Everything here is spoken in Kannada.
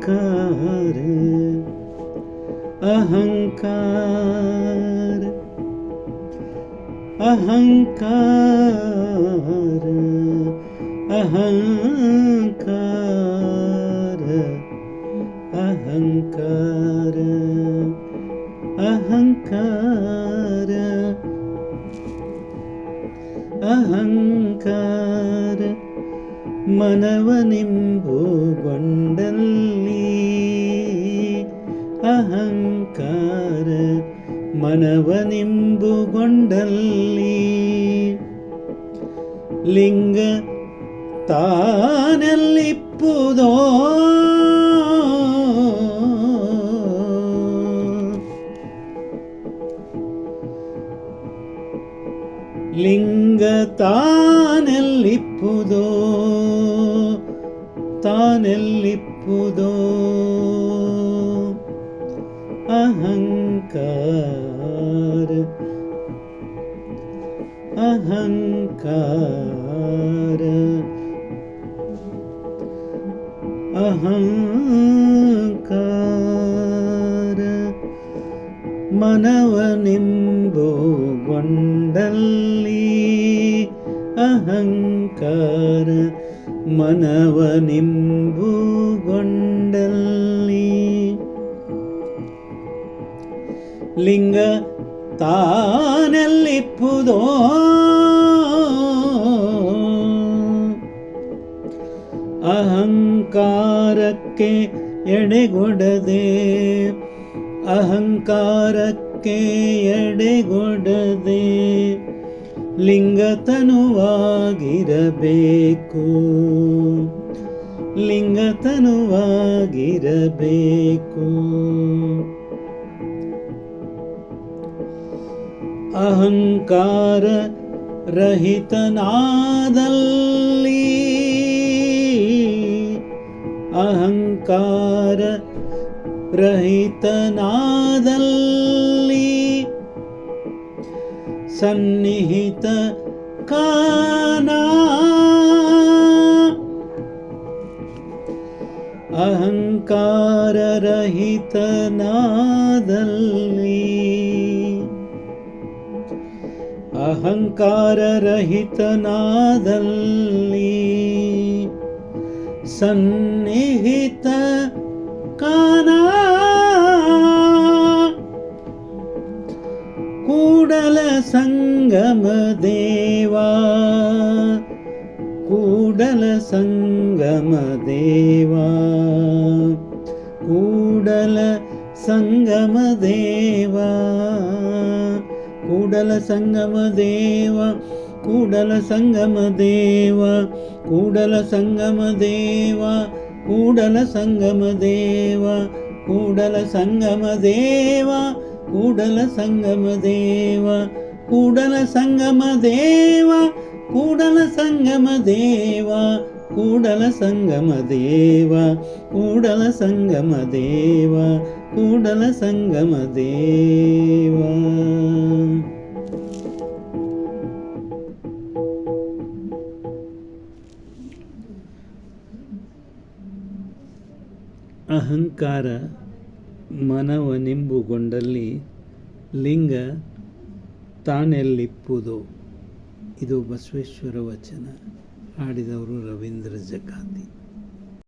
अहंकार अहंकार अहंकार अहंकार अहंकार अहंकार अहंकार मनवनिंबುಗೊಂಡಲ್ಲಿ ಅಹಂಕಾರ ಮನವನಿಂಬುಗೊಂಡಲ್ಲಿ ಲಿಂಗ ತಾನೆಲ್ಲಿಪ್ಪುದೋ ಲಿಂಗ ತಾನೆಲ್ಲಿಪ್ಪುದೋ ತಾನೆಲ್ಲಿಪ್ಪುದೋ ಅಹಂಕಾರ ಅಹಂಕಾರ ಅಹಂಕಾರ ಮನವನಿಂಬುಗೊಂಡಲ್ಲಿ ಅಹಂಕಾರ ಮನವನಿಂಬುಗೊಂಡಲ್ಲಿ ಲಿಂಗ ತಾನೆಲ್ಲಿಪ್ಪುದೋ ಅಹಂಕಾರಕ್ಕೆ ಎಡೆಗೊಡದೆ ಅಹಂಕಾರಕ್ಕೆ ಎಡೆಗೊಡದೆ ಲಿಂಗತನುವಾಗಿರಬೇಕು ಲಿಂಗತನುವಾಗಿರಬೇಕು ಅಹಂಕಾರ ರಹಿತನಾದಲ್ಲಿ ಅಹಂಕಾರ ರಹಿತನಾದಲ್ಲಿ ಸನ್ನಿಹಿತ ಕಾನ ಅಹಂಕಾರ ರಹಿತನಾದಲ್ಲಿ ಅಹಂಕಾರ ರಹಿತನಾದಲ್ಲಿ ಸನ್ನಿಹಿತ ಕಾನ ಕೂಡಲ ಸಂಗಮ ದೇವಾ ಕೂಡಲ ಸಂಗಮ ದೇವಾ ಕೂಡಲ ಸಂಗಮ ದೇವಾ ಕೂಡಲ ಸಂಗಮ ದೇವ ಕೂಡಲ ಸಂಗಮ ದೇವ ಕೂಡಲ ಸಂಗಮ ದೇವ ಕೂಡಲ ಸಂಗಮ ದೇವ ಕೂಡಲ ಸಂಗಮ ದೇವ ಕೂಡಲ ಸಂಗಮ ದೇವ ಕೂಡಲ ಸಂಗಮ ದೇವ ಕೂಡಲ ಸಂಗಮ ದೇವ ಕೂಡಲ ಸಂಗಮ ದೇವ ಕೂಡಲ ಸಂಗಮ ದೇವ ಕೂಡಲ ಸಂಗಮ ದೇವ ಅಹಂಕಾರ ಮನವನಿಂಬುಗೊಂಡಲ್ಲಿ ಲಿಂಗ ತಾನೆಲ್ಲಿಪ್ಪುದು. ಇದು ಬಸವೇಶ್ವರ ವಚನ. ಹಾಡಿದವರು ರವೀಂದ್ರ ಜಕಾತಿ.